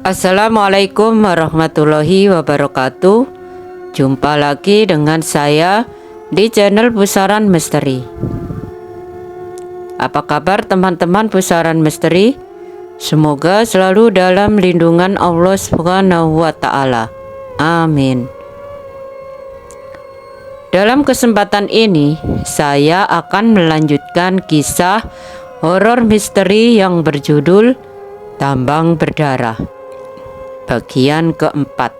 Assalamualaikum warahmatullahi wabarakatuh. Jumpa lagi dengan saya di channel Pusaran Misteri. Apa kabar teman-teman Pusaran Misteri? Semoga selalu dalam lindungan Allah Subhanahu wa Ta'ala. Amin. Dalam kesempatan ini, saya akan melanjutkan kisah horor misteri yang berjudul Tambang Berdarah. Bagian keempat.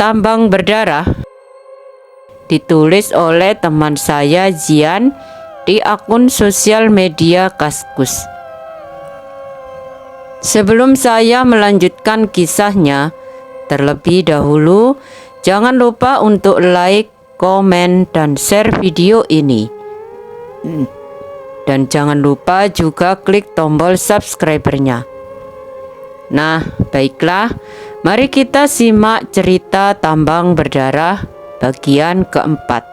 Tambang Berdarah ditulis oleh teman saya Zian di akun sosial media Kaskus. Sebelum saya melanjutkan kisahnya, terlebih dahulu jangan lupa untuk like, komen, dan share video ini. Dan jangan lupa juga klik tombol subscribernya. Nah, baiklah, mari kita simak cerita Tambang Berdarah bagian keempat.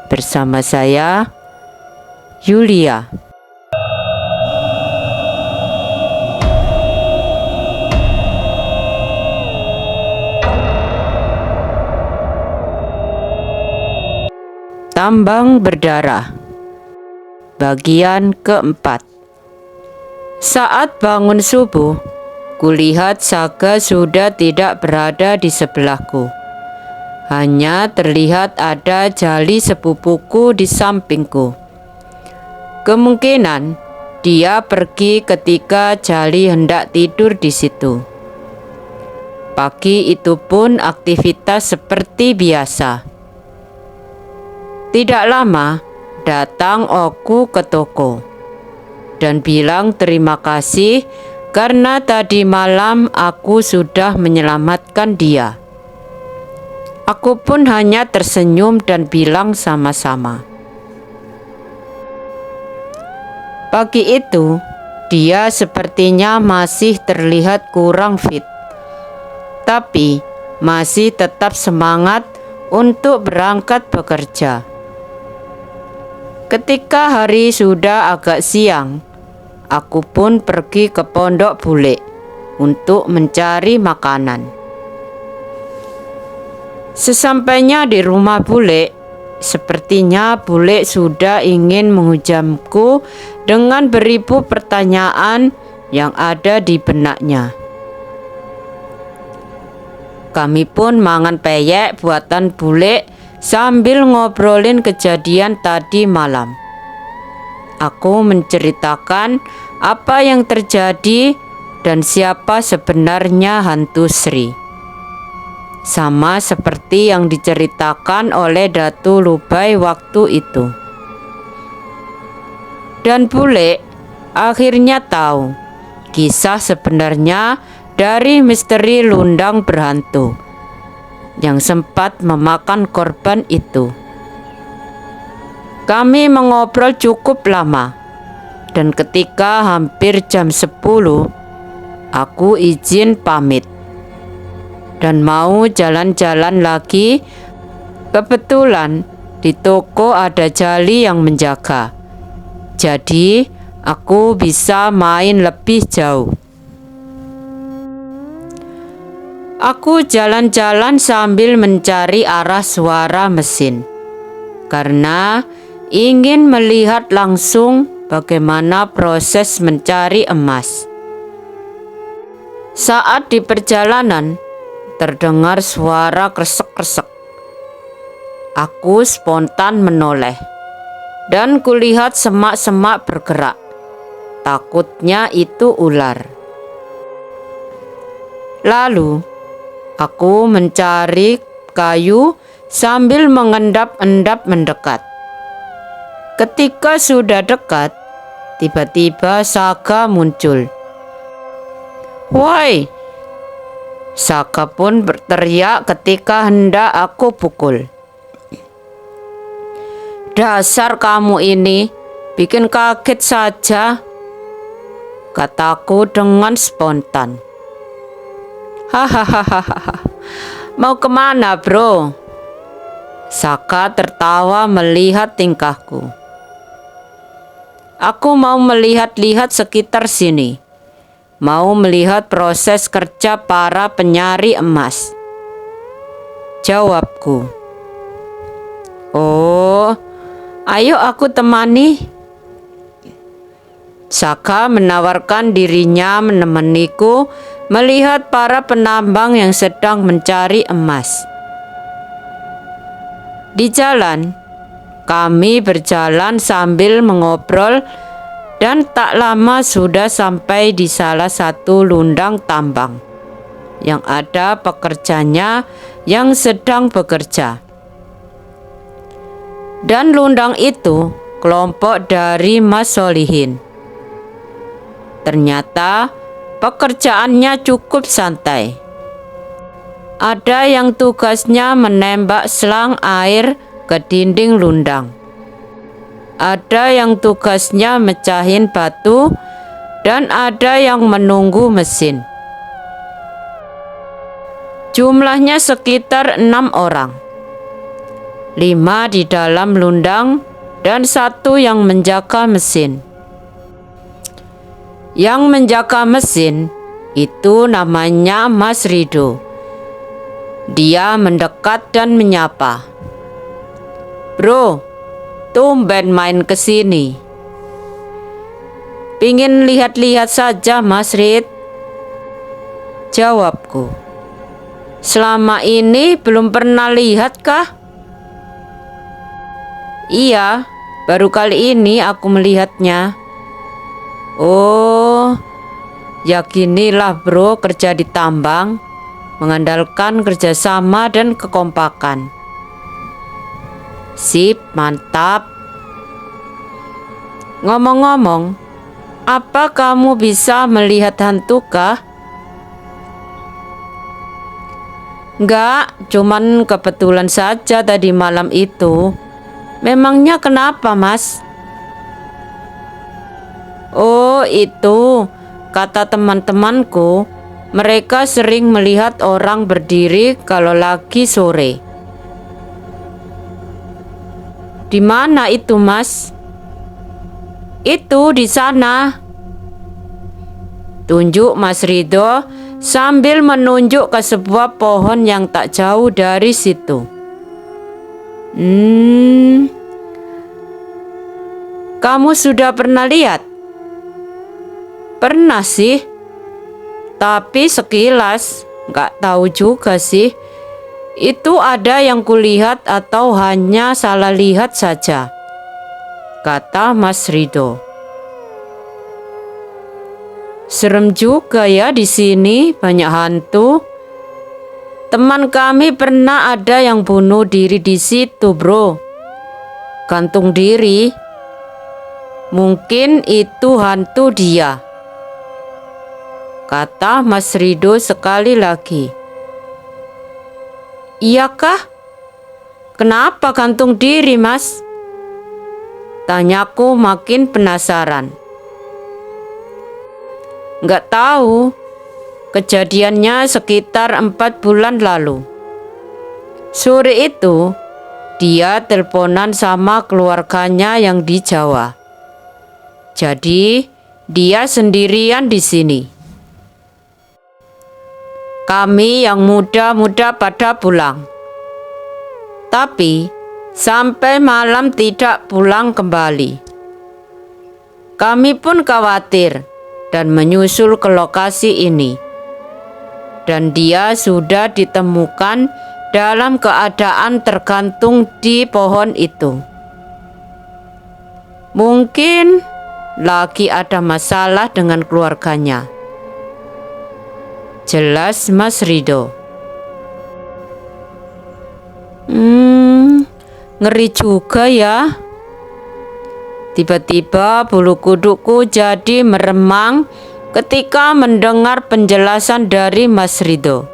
Bersama saya, Yulia. Tambang Berdarah bagian keempat. Saat bangun subuh, kulihat Saga sudah tidak berada di sebelahku. Hanya terlihat ada jali sepupuku di sampingku. Kemungkinan dia pergi ketika Jali hendak tidur di situ. Pagi itu pun aktivitas seperti biasa. Tidak lama datang Oku ke toko dan bilang terima kasih karena tadi malam aku sudah menyelamatkan dia. Aku pun hanya tersenyum dan bilang sama-sama. Pagi itu, dia sepertinya masih terlihat kurang fit, tapi masih tetap semangat untuk berangkat bekerja. Ketika hari sudah agak siang, aku pun pergi ke pondok bule untuk mencari makanan. Sesampainya di rumah bule, sepertinya bule sudah ingin menghujamku dengan beribu pertanyaan yang ada di benaknya. Kami pun mangan peyek buatan bule sambil ngobrolin kejadian tadi malam. Aku menceritakan apa yang terjadi dan siapa sebenarnya hantu Sri. Sama seperti yang diceritakan oleh Datu Lubai waktu itu. Dan bule akhirnya tahu kisah sebenarnya dari misteri Lundang Berhantu yang sempat memakan korban itu. Kami mengobrol cukup lama, dan ketika hampir jam 10, aku izin pamit dan mau jalan-jalan lagi. Kebetulan di toko ada Jali yang menjaga, jadi aku bisa main lebih jauh. Aku jalan-jalan sambil mencari arah suara mesin, karena ingin melihat langsung bagaimana proses mencari emas. Saat di perjalanan, terdengar suara kresek-kresek. Aku spontan menoleh, dan kulihat semak-semak bergerak. Takutnya itu ular. Lalu, aku mencari kayu sambil mengendap-endap mendekat. Ketika sudah dekat, tiba-tiba Saga muncul. "Woi!" Saga pun berteriak ketika hendak aku pukul. "Dasar kamu ini, bikin kaget saja," kataku dengan spontan. "Hahaha, mau kemana bro?" Saga tertawa melihat tingkahku. "Aku mau melihat-lihat sekitar sini. mau melihat proses kerja para penyari emas. Jawabku, "Oh, ayo aku temani." Saka menawarkan dirinya menemaniku melihat para penambang yang sedang mencari emas. Di jalan, kami berjalan sambil mengobrol dan tak lama sudah sampai di salah satu lundang tambang yang ada pekerjanya yang sedang bekerja. Dan lundang itu kelompok dari Mas Solihin. Ternyata pekerjaannya cukup santai. Ada yang tugasnya menembak selang air ke dinding lundang. Ada yang tugasnya mecahin batu, dan ada yang menunggu mesin. Jumlahnya sekitar 6 orang. 5 di dalam lundang dan 1 yang menjaga mesin. Yang menjaga mesin itu namanya Mas Rido. Dia mendekat dan menyapa, "Bro, tumben main ke sini." "Pingin lihat-lihat saja, Mas Rid," jawabku. "Selama ini belum pernah lihat kah?" "Iya, baru kali ini aku melihatnya." "Oh, ya ginilah bro kerja di tambang, mengandalkan kerjasama dan kekompakan." "Sip, mantap. Ngomong-ngomong, apa kamu bisa melihat hantu kah?" "Enggak, cuman kebetulan saja tadi malam itu." "Memangnya kenapa, Mas?" "Oh, itu kata teman-temanku, mereka sering melihat orang berdiri kalau lagi sore." "Di mana itu, Mas?" "Itu di sana," tunjuk Mas Rido sambil menunjuk ke sebuah pohon yang tak jauh dari situ. "Kamu sudah pernah lihat?" "Pernah sih, tapi sekilas, nggak tahu juga sih. Itu ada yang kulihat atau hanya salah lihat saja," kata Mas Rido. "Serem juga ya di sini, banyak hantu. Teman kami pernah ada yang bunuh diri di situ, bro. Gantung diri. Mungkin itu hantu dia," kata Mas Rido sekali lagi. "Iyakah? Kenapa gantung diri, Mas?" tanyaku makin penasaran. "Nggak tahu. Kejadiannya sekitar 4 bulan lalu. Sore itu, dia teleponan sama keluarganya yang di Jawa. Jadi, dia sendirian di sini. Kami yang muda-muda pada pulang. Tapi, sampai malam tidak pulang kembali. Kami pun khawatir dan menyusul ke lokasi ini. Dan dia sudah ditemukan dalam keadaan tergantung di pohon itu. Mungkin lagi ada masalah dengan keluarganya," jelas Mas Rido. Ngeri juga ya." Tiba-tiba bulu kudukku jadi meremang ketika mendengar penjelasan dari Mas Rido.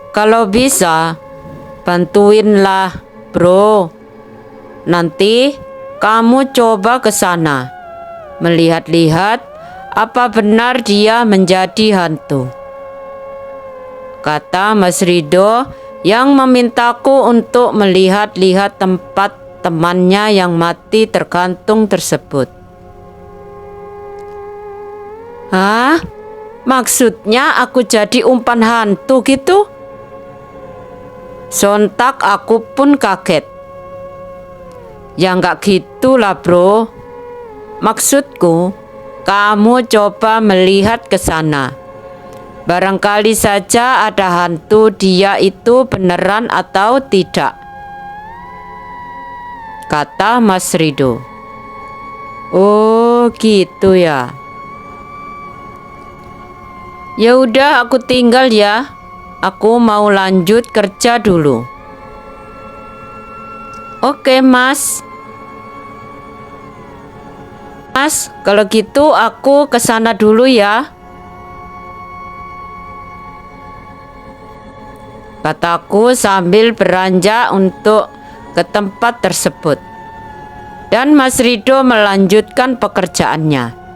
"Kalau bisa, bantuinlah, bro. Nanti kamu coba ke sana, melihat-lihat apa benar dia menjadi hantu," kata Mas Rido yang memintaku untuk melihat-lihat tempat temannya yang mati tergantung tersebut. Hah? Maksudnya aku jadi umpan hantu gitu? Sontak aku pun kaget. Ya nggak gitulah bro. Maksudku, kamu coba melihat ke sana. Barangkali saja ada hantu, dia itu beneran atau tidak, kata Mas Rido. Oh gitu ya. Ya udah aku tinggal ya. Aku mau lanjut kerja dulu. Oke Mas. Mas, kalau gitu aku ke sana dulu ya, kataku sambil beranjak untuk ke tempat tersebut. Dan Mas Rido melanjutkan pekerjaannya.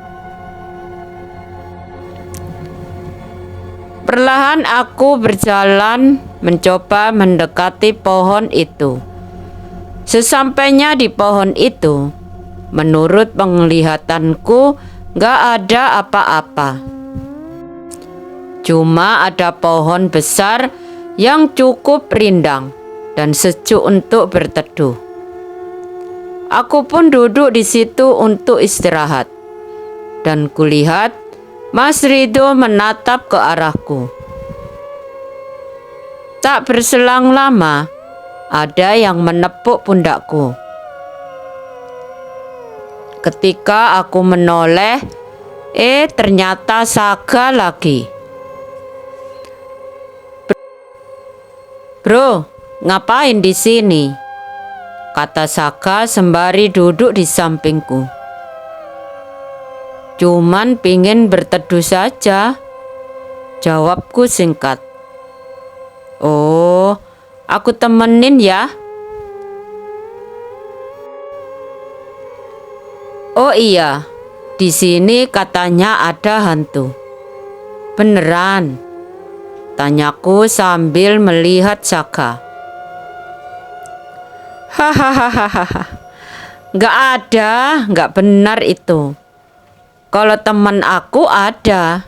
Perlahan aku berjalan mencoba mendekati pohon itu. Sesampainya di pohon itu, menurut penglihatanku gak ada apa-apa. Cuma ada pohon besar yang cukup rindang dan sejuk untuk berteduh. Aku pun duduk di situ untuk istirahat. Dan kulihat Mas Rido menatap ke arahku. Tak berselang lama, ada yang menepuk pundakku. Ketika aku menoleh, ternyata Saga lagi. Bro, ngapain di sini? Kata Saga sembari duduk di sampingku. Cuman pingin berteduh saja, jawabku singkat. Oh, aku temenin ya. Oh iya, di sini katanya ada hantu. Beneran? Tanyaku sambil melihat Saga. Hahaha, nggak ada, nggak benar itu. Kalau teman aku ada.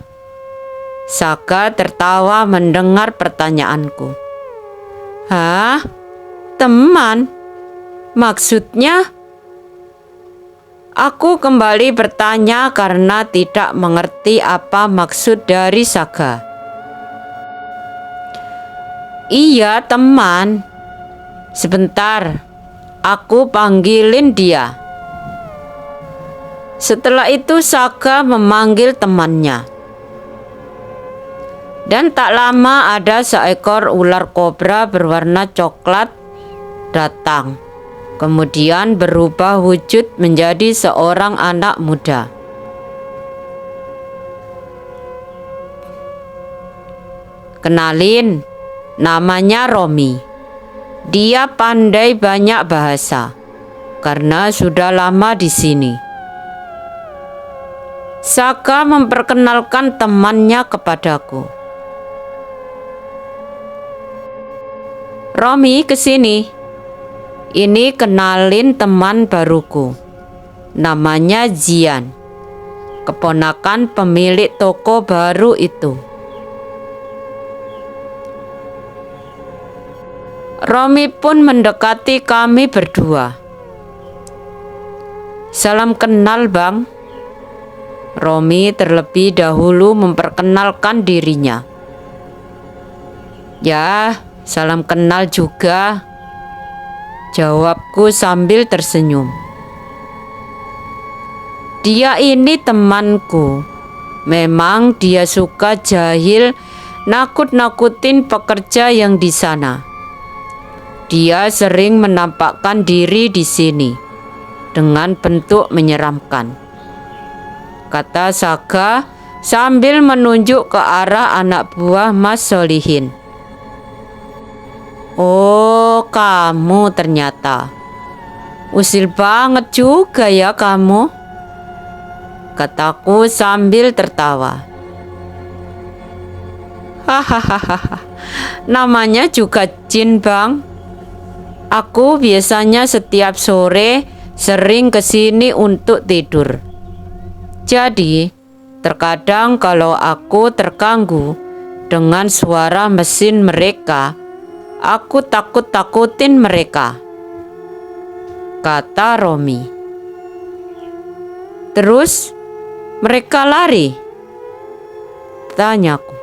Saga tertawa mendengar pertanyaanku. Hah? Teman? Maksudnya? Aku kembali bertanya karena tidak mengerti apa maksud dari Saga. Iya teman. Sebentar, aku panggilin dia. Setelah itu Saga memanggil temannya. Dan tak lama ada seekor ular kobra berwarna coklat datang. Kemudian berubah wujud menjadi seorang anak muda. Kenalin, namanya Romi. Dia pandai banyak bahasa karena sudah lama di sini. Saga memperkenalkan temannya kepadaku. Romi, kesini. Ini kenalin teman baruku. Namanya Jian, keponakan pemilik toko baru itu. Romi pun mendekati kami berdua. Salam kenal bang. Romi terlebih dahulu memperkenalkan dirinya. Ya, salam kenal juga, jawabku sambil tersenyum. Dia ini temanku. Memang dia suka jahil, nakut-nakutin pekerja yang di sana. Dia sering menampakkan diri di sini dengan bentuk menyeramkan, kata Saga sambil menunjuk ke arah anak buah Mas Solihin. Oh, kamu ternyata. Usil banget juga ya kamu, kataku sambil tertawa. Hahaha, namanya juga Jin bang. Aku biasanya setiap sore sering kesini untuk tidur. Jadi, Terkadang kalau aku terganggu dengan suara mesin mereka, aku takut-takutin mereka," kata Romi. "Terus mereka lari?" tanyaku.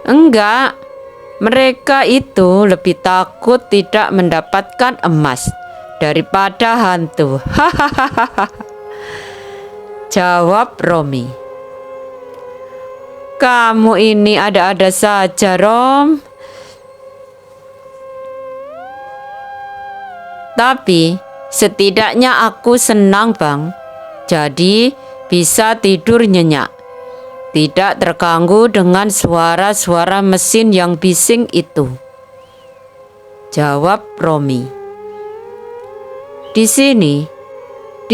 "Enggak, mereka itu lebih takut tidak mendapatkan emas daripada hantu," hahaha, jawab Romi. "Kamu ini ada-ada saja, Rom." "Tapi setidaknya aku senang, Bang. Jadi bisa tidur nyenyak, tidak terganggu dengan suara-suara mesin yang bising itu," jawab Romi. Di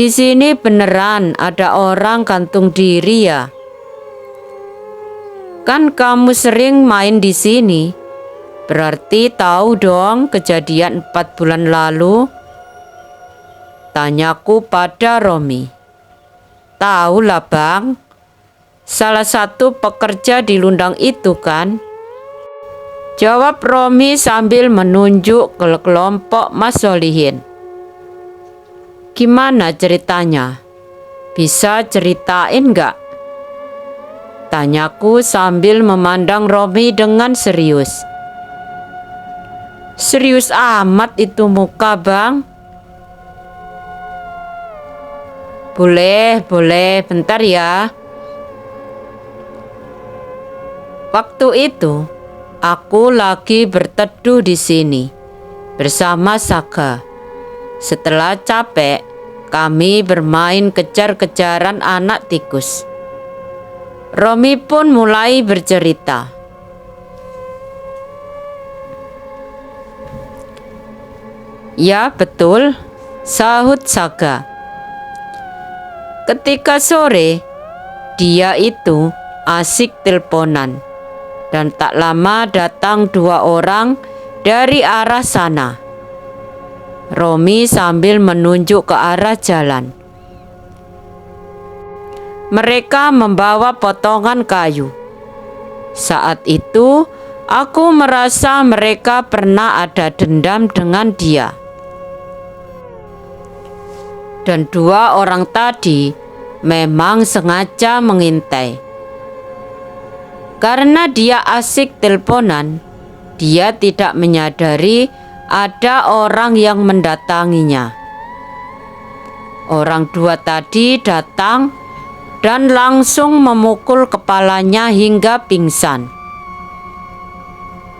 sini beneran ada orang gantung diri ya? Kan kamu sering main di sini, berarti tahu dong kejadian 4 bulan lalu?" tanyaku pada Romi. "Tahu lah, Bang. Salah satu pekerja di Lundang itu kan?" jawab Romi sambil menunjuk ke kelompok Mas Solihin. "Gimana ceritanya? Bisa ceritain nggak?" tanyaku sambil memandang Romi dengan serius. "Serius amat itu muka, Bang." Boleh, bentar ya." Waktu itu, aku lagi berteduh di sini bersama Saga. Setelah capek, kami bermain kejar-kejaran anak tikus. Romi pun mulai bercerita. "Ya betul," sahut Saga. "Ketika sore, dia itu asik teleponan. Dan tak lama datang 2 orang dari arah sana." Romi sambil menunjuk ke arah jalan. "Mereka membawa potongan kayu. Saat itu aku merasa mereka pernah ada dendam dengan dia. Dan 2 orang tadi memang sengaja mengintai. Karena dia asik teleponan, dia tidak menyadari ada orang yang mendatanginya. Orang 2 tadi datang dan langsung memukul kepalanya hingga pingsan.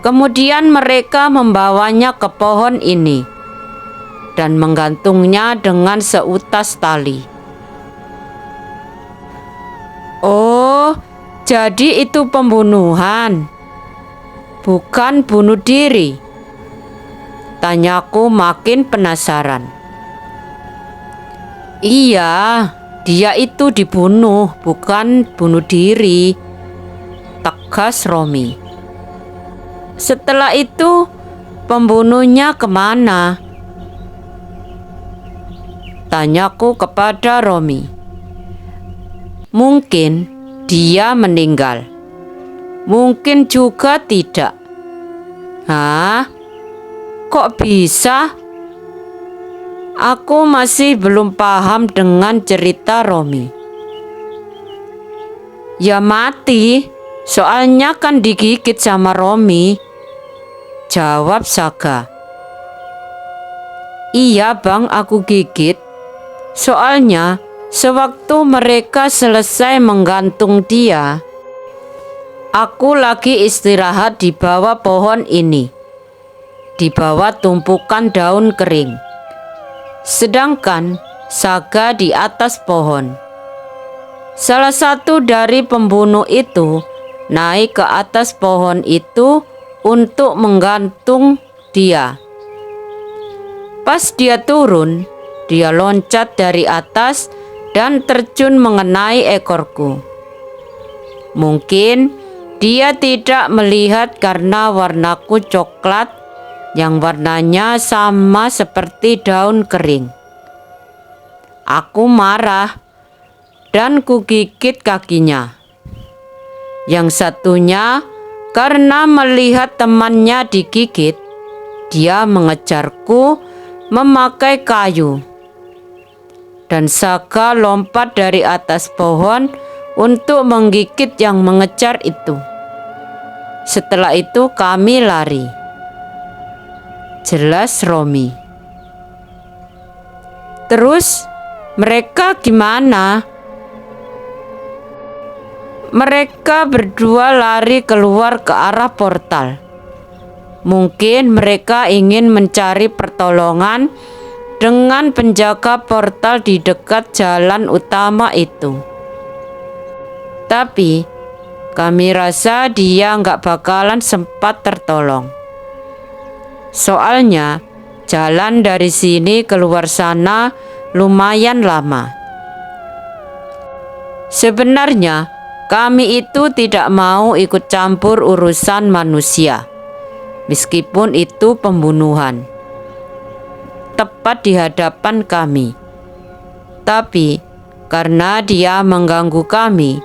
Kemudian mereka membawanya ke pohon ini dan menggantungnya dengan seutas tali." "Oh, jadi itu pembunuhan, bukan bunuh diri?" tanyaku makin penasaran. "Iya, dia itu dibunuh, bukan bunuh diri," tegas Romi. "Setelah itu pembunuhnya kemana?" tanyaku kepada Romi. "Mungkin dia meninggal, mungkin juga tidak." "Hah? Kok bisa?" Aku masih belum paham dengan cerita Romi. "Ya mati, soalnya kan digigit sama Romi," jawab Saga. "Iya Bang, aku gigit. Soalnya sewaktu mereka selesai menggantung dia, aku lagi istirahat di bawah pohon ini, di bawah tumpukan daun kering. Sedangkan Saga di atas pohon. Salah satu dari pembunuh itu naik ke atas pohon itu untuk menggantung dia. Pas dia turun, dia loncat dari atas dan terjun mengenai ekorku. Mungkin dia tidak melihat karena warnaku coklat yang warnanya sama seperti daun kering. Aku marah dan kugigit kakinya. Yang satunya karena melihat temannya digigit, dia mengejarku memakai kayu. Dan Saga lompat dari atas pohon untuk menggigit yang mengejar itu. Setelah itu kami lari. Jelas Romi. Terus mereka gimana? Mereka berdua lari keluar ke arah portal. Mungkin mereka ingin mencari pertolongan dengan penjaga portal di dekat jalan utama itu. Tapi kami rasa dia nggak bakalan sempat tertolong. Soalnya jalan dari sini keluar sana lumayan lama. Sebenarnya kami itu tidak mau ikut campur urusan manusia, meskipun itu pembunuhan tepat di hadapan kami. Tapi karena dia mengganggu kami,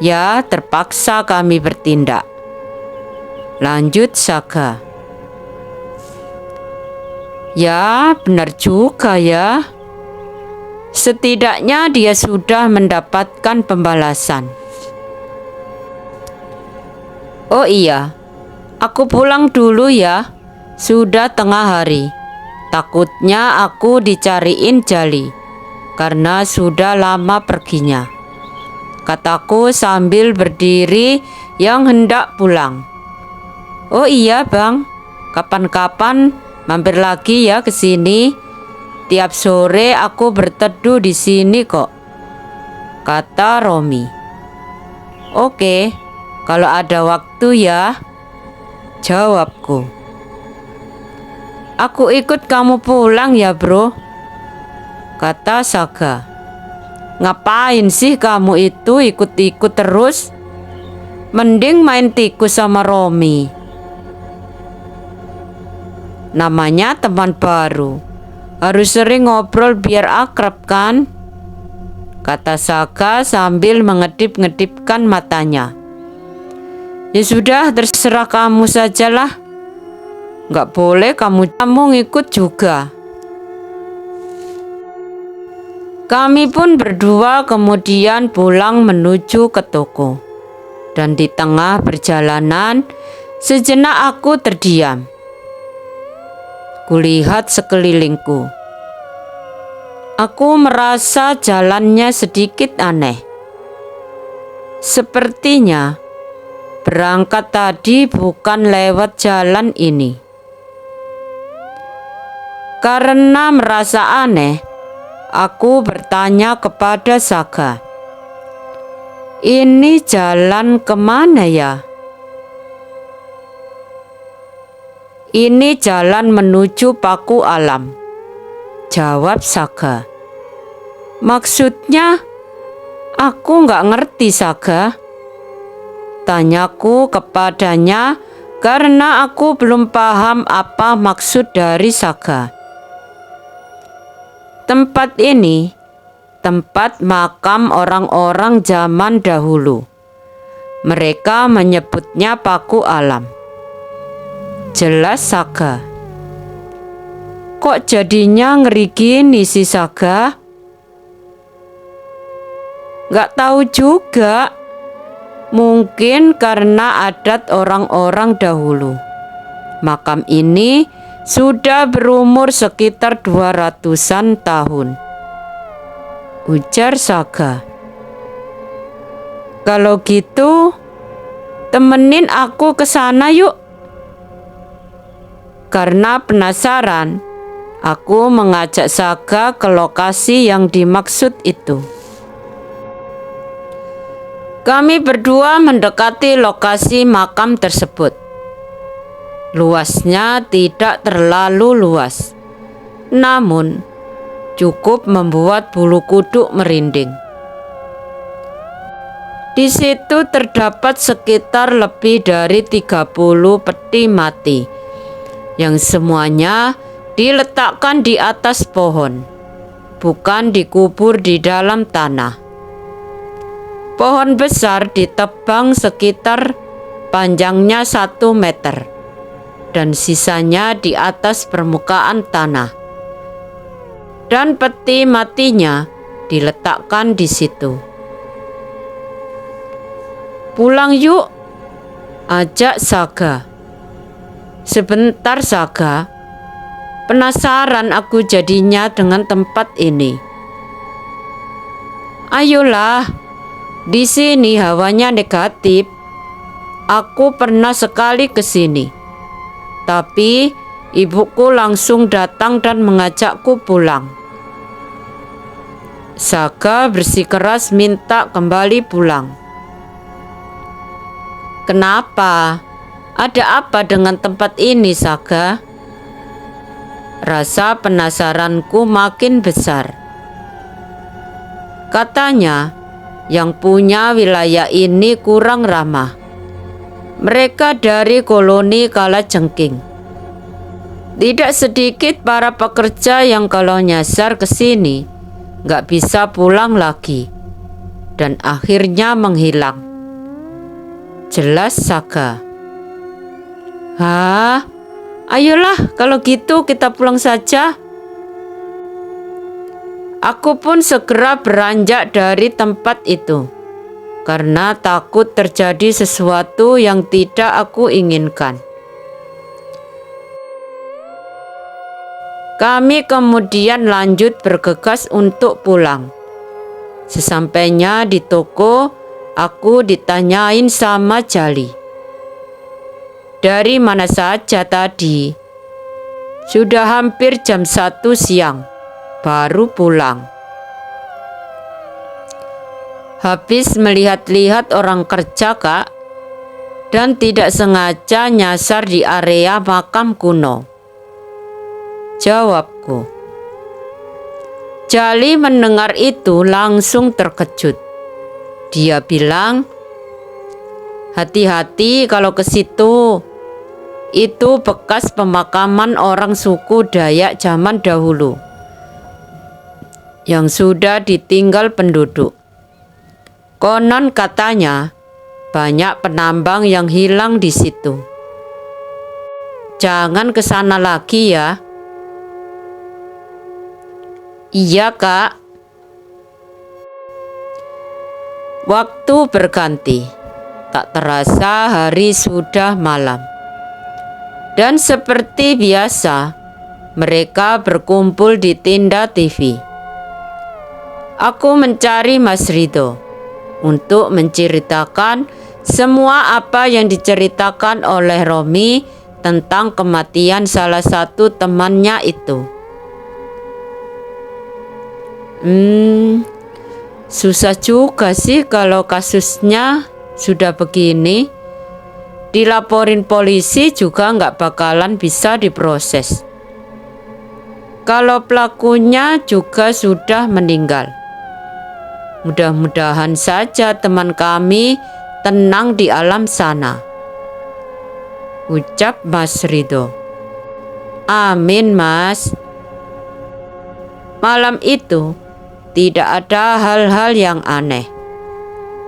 ya terpaksa kami bertindak. Lanjut Saga. Ya benar juga ya. Setidaknya dia sudah mendapatkan pembalasan. Oh iya, aku pulang dulu ya. Sudah tengah hari. Takutnya aku dicariin Jali karena sudah lama perginya, kataku sambil berdiri yang hendak pulang. Oh iya bang, kapan-kapan mampir lagi ya ke sini. Tiap sore aku berteduh di sini kok, kata Romi. Oke, kalau ada waktu ya, jawabku. Aku ikut kamu pulang ya bro, kata Saga. Ngapain sih kamu itu ikut-ikut terus? Mending main tikus sama Romi. Namanya teman baru, harus sering ngobrol biar akrab kan? Kata Saga sambil ngedip-ngedipkan matanya. Ya sudah, terserah kamu sajalah. Nggak boleh kamu ngikut juga. Kami pun berdua kemudian pulang menuju ke toko. Dan di tengah perjalanan, sejenak aku terdiam. Kulihat sekelilingku. Aku merasa jalannya sedikit aneh. Sepertinya berangkat tadi bukan lewat jalan ini. Karena merasa aneh, aku bertanya kepada Saga. Ini jalan kemana ya? Ini jalan menuju Paku Alam, jawab Saga. Maksudnya, aku nggak ngerti Saga. Tanyaku kepadanya karena aku belum paham apa maksud dari Saga. Tempat ini tempat makam orang-orang zaman dahulu. Mereka menyebutnya Paku Alam. Jelas Saga. Kok jadinya ngeri gini sih Saga? Gak tahu juga. Mungkin karena adat orang-orang dahulu. Makam ini sudah berumur sekitar 200-an tahun, ujar Saga. Kalau gitu, temenin aku ke sana yuk. Karena penasaran, aku mengajak Saga ke lokasi yang dimaksud itu. Kami berdua mendekati lokasi makam tersebut. Luasnya tidak terlalu luas, namun cukup membuat bulu kuduk merinding. Di situ terdapat sekitar lebih dari 30 peti mati yang semuanya diletakkan di atas pohon, bukan dikubur di dalam tanah. Pohon besar ditebang sekitar panjangnya 1 meter dan sisanya di atas permukaan tanah. Dan peti matinya diletakkan di situ. Pulang yuk, ajak Saga. Sebentar Saga, penasaran aku jadinya dengan tempat ini. Ayolah, di sini hawanya negatif. Aku pernah sekali ke sini, tapi ibuku langsung datang dan mengajakku pulang. Saga bersikeras minta kembali pulang. Kenapa? Ada apa dengan tempat ini, Saga? Rasa penasaranku makin besar. Katanya, yang punya wilayah ini kurang ramah. Mereka dari koloni Kalajengking. Tidak sedikit para pekerja yang kalau nyasar ke sini nggak bisa pulang lagi dan akhirnya menghilang. Jelas Saga. Hah? Ayolah kalau gitu kita pulang saja. Aku pun segera beranjak dari tempat itu karena takut terjadi sesuatu yang tidak aku inginkan. Kami kemudian lanjut bergegas untuk pulang. Sesampainya di toko, aku ditanyain sama Jali. Dari mana saja tadi? Sudah hampir jam 1 siang, baru pulang. Habis melihat-lihat orang kerja, Kak, dan tidak sengaja nyasar di area makam kuno. Jawabku. Jali mendengar itu langsung terkejut. Dia bilang, hati-hati kalau ke situ. Itu bekas pemakaman orang suku Dayak zaman dahulu yang sudah ditinggal penduduk. Konon katanya banyak penambang yang hilang di situ. Jangan ke sana lagi ya. Iya, Kak. Waktu berganti. Tak terasa hari sudah malam. Dan seperti biasa, mereka berkumpul di tenda TV. Aku mencari Mas Ridho untuk menceritakan semua apa yang diceritakan oleh Romi tentang kematian salah satu temannya itu. Susah juga sih kalau kasusnya sudah begini. Dilaporin polisi juga nggak bakalan bisa diproses. Kalau pelakunya juga sudah meninggal. Mudah-mudahan saja teman kami tenang di alam sana, ucap Mas Ridho. Amin, Mas. Malam itu tidak ada hal-hal yang aneh.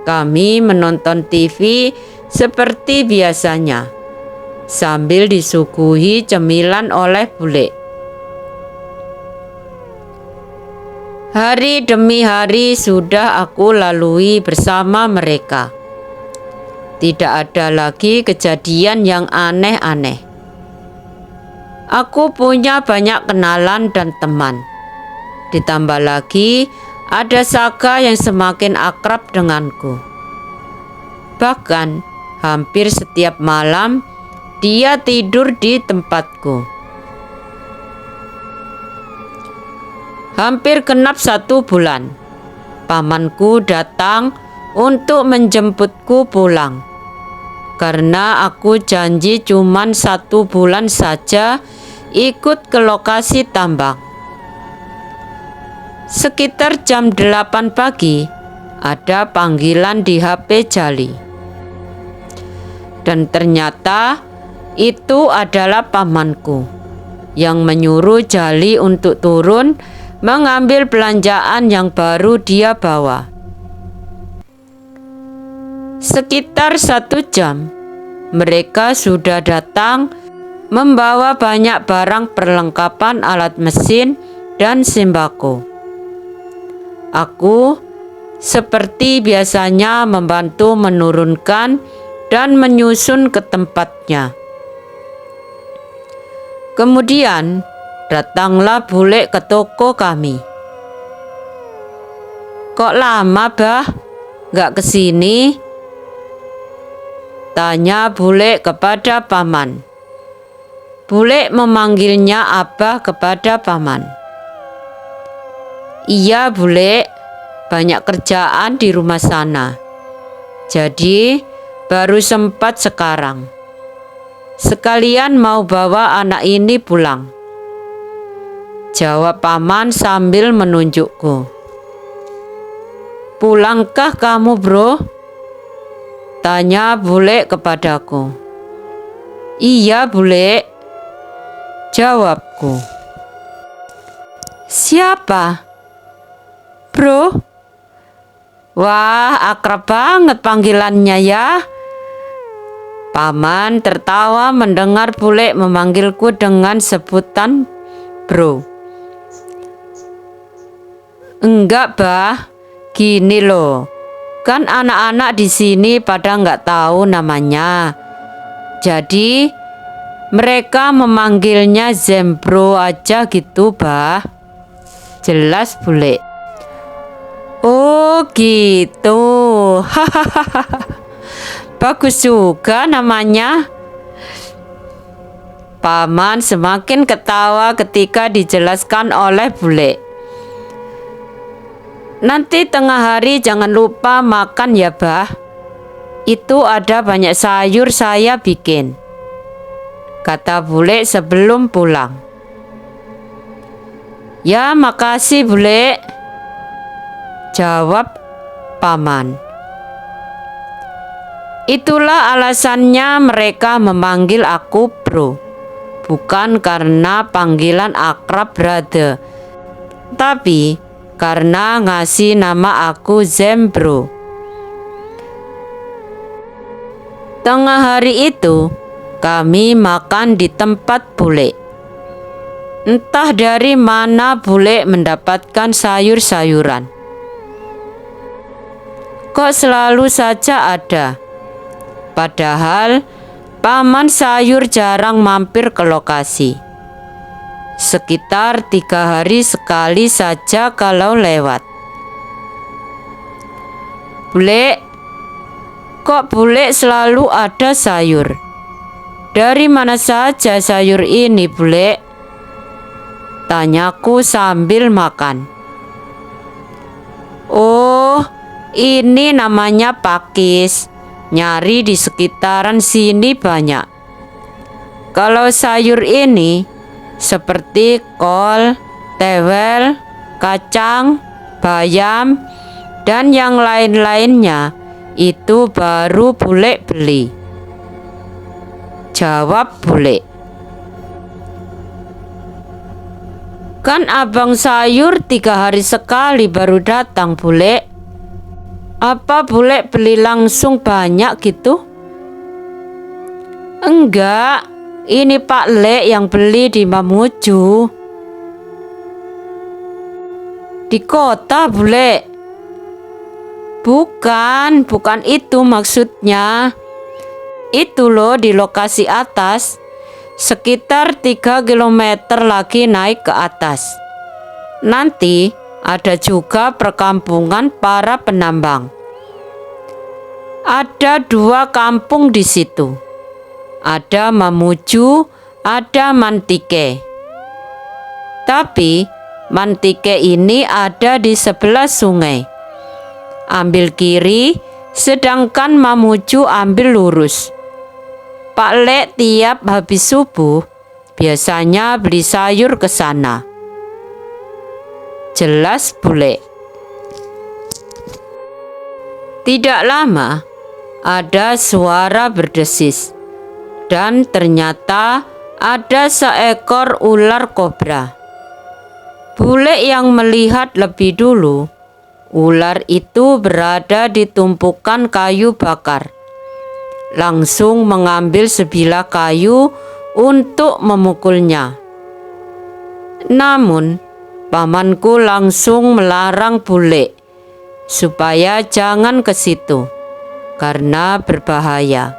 Kami menonton TV seperti biasanya, sambil disuguhi cemilan oleh bule. Hari demi hari sudah aku lalui bersama mereka. Tidak ada lagi kejadian yang aneh-aneh. Aku punya banyak kenalan dan teman. Ditambah lagi ada Saga yang semakin akrab denganku. Bahkan hampir setiap malam dia tidur di tempatku. Hampir genap 1 bulan, pamanku datang untuk menjemputku pulang. Karena aku janji cuman 1 bulan saja ikut ke lokasi tambang. Sekitar jam 8 pagi, ada panggilan di HP Jali. Dan ternyata itu adalah pamanku yang menyuruh Jali untuk turun mengambil belanjaan yang baru dia bawa. Sekitar 1 jam, mereka sudah datang membawa banyak barang perlengkapan alat mesin dan sembako. Aku seperti biasanya membantu menurunkan dan menyusun ke tempatnya. Kemudian datanglah bule ke toko kami. "Kok lama, Bah? Gak kesini?" tanya bule kepada paman. Bule memanggilnya Abah kepada paman. "Iya bule, banyak kerjaan di rumah sana. Jadi baru sempat sekarang. Sekalian mau bawa anak ini pulang," jawab paman sambil menunjukku. "Pulangkah kamu, bro?" tanya bule kepadaku. "Iya bule," jawabku. "Siapa? Bro? Wah, akrab banget panggilannya ya." Paman tertawa mendengar bule memanggilku dengan sebutan bro. "Enggak, Bah. Gini loh. Kan anak-anak di sini pada nggak tahu namanya. Jadi mereka memanggilnya Zembro aja gitu, Bah," jelas bule. "Oh gitu. Hahaha. Bagus juga namanya." Paman semakin ketawa ketika dijelaskan oleh bule. "Nanti tengah hari jangan lupa makan ya, Bah. Itu ada banyak sayur saya bikin," kata bule sebelum pulang. "Ya, makasih bule," jawab paman. Itulah alasannya mereka memanggil aku bro. Bukan karena panggilan akrab brother, tapi karena ngasih nama aku Zembro. Tengah hari itu kami makan di tempat bule. Entah dari mana bule mendapatkan sayur-sayuran. Kok selalu saja ada. Padahal paman sayur jarang mampir ke lokasi. Sekitar 3 hari sekali saja kalau lewat. "Bule, kok bule selalu ada sayur? Dari mana saja sayur ini, bule?" tanyaku sambil makan. "Oh, ini namanya pakis. Nyari di sekitaran sini banyak. Kalau sayur ini seperti kol, tewel, kacang, bayam, dan yang lain-lainnya itu baru bule beli," jawab bule. "Kan abang sayur 3 hari sekali baru datang, bule. Apa bule beli langsung banyak gitu?" "Enggak, ini Pak Le yang beli di Mamuju." "Di kota, bule?" Bukan itu maksudnya. Itu loh di lokasi atas. Sekitar 3 kilometer lagi naik ke atas. Nanti ada juga perkampungan para penambang. Ada 2 kampung di situ. Ada Mamuju, ada Mantike. Tapi Mantike ini ada di sebelah sungai. Ambil kiri, sedangkan Mamuju ambil lurus. Pak Le tiap habis subuh biasanya beli sayur ke sana, jelas bule. Tidak lama ada suara berdesis, dan ternyata ada seekor ular kobra. Bule yang melihat lebih dulu, ular itu berada di tumpukan kayu bakar. Langsung mengambil sebilah kayu untuk memukulnya. Namun, pamanku langsung melarang bule supaya jangan ke situ karena berbahaya.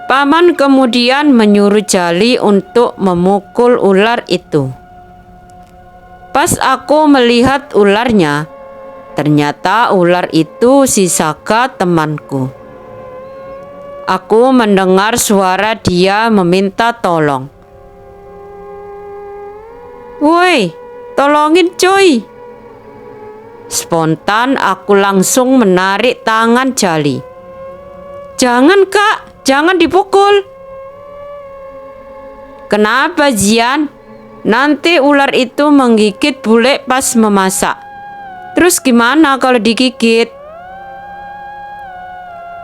Paman kemudian menyuruh Jali untuk memukul ular itu. Pas aku melihat ularnya, ternyata ular itu si Saga temanku. Aku mendengar suara dia meminta tolong. "Woi, tolongin cuy!" Spontan aku langsung menarik tangan Jali. "Jangan kak, jangan dipukul." "Kenapa Jian? Nanti ular itu menggigit bule pas memasak. Terus gimana kalau digigit?"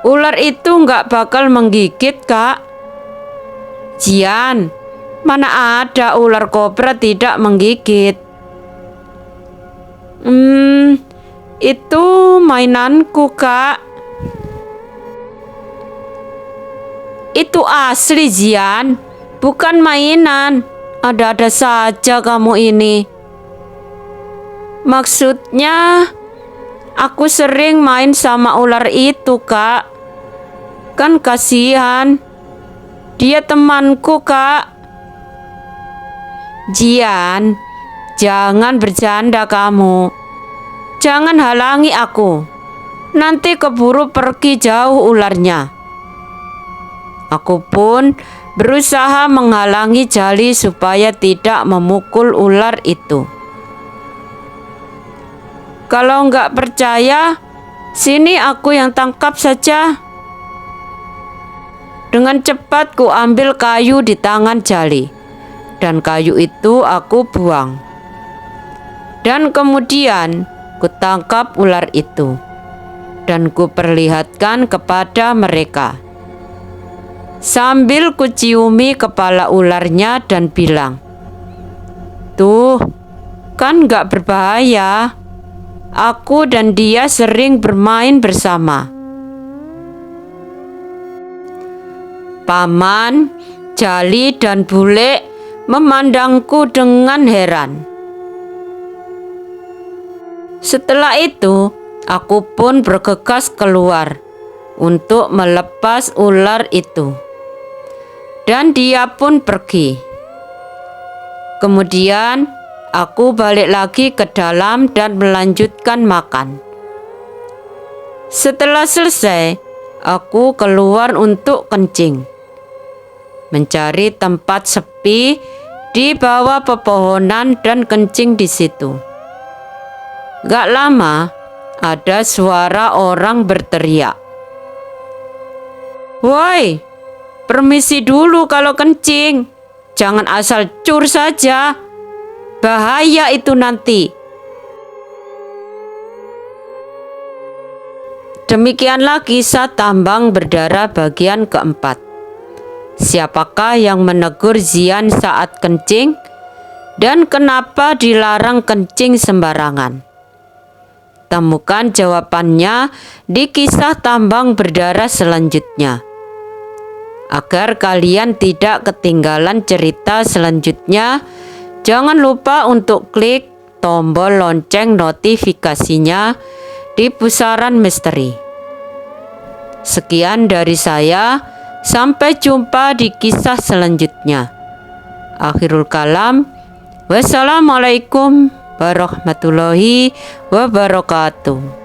"Ular itu nggak bakal menggigit kak." "Jian, mana ada ular kobra tidak menggigit?" Itu mainanku kak." "Itu asli Jian, bukan mainan. Ada-ada saja kamu ini." "Maksudnya aku sering main sama ular itu kak. Kan kasihan, dia temanku kak." "Jian, jangan bercanda kamu. Jangan halangi aku. Nanti keburu pergi jauh ularnya." Aku pun berusaha menghalangi Jali supaya tidak memukul ular itu. "Kalau nggak percaya, sini aku yang tangkap saja." Dengan cepat ku ambil kayu di tangan Jali, dan kayu itu aku buang. Dan kemudian ku tangkap ular itu, dan ku perlihatkan kepada mereka. Sambil ku ciumi kepala ularnya dan bilang, "Tuh, kan gak berbahaya. Aku dan dia sering bermain bersama." Paman, Jali, dan bule memandangku dengan heran. Setelah itu, aku pun bergegas keluar untuk melepas ular itu, dan dia pun pergi. Kemudian aku balik lagi ke dalam dan melanjutkan makan. Setelah selesai, aku keluar untuk kencing, mencari tempat sepi di bawah pepohonan dan kencing di situ. Gak lama, ada suara orang berteriak, "Woi, permisi dulu kalau kencing. Jangan asal cur saja. Bahaya itu nanti." Demikianlah kisah tambang berdarah bagian keempat. Siapakah yang menegur Jian saat kencing? Dan kenapa dilarang kencing sembarangan? Temukan jawabannya di kisah tambang berdarah selanjutnya. Agar kalian tidak ketinggalan cerita selanjutnya, jangan lupa untuk klik tombol lonceng notifikasinya di pusaran misteri. Sekian dari saya, sampai jumpa di kisah selanjutnya. Akhirul kalam, wassalamualaikum warahmatullahi wabarakatuh.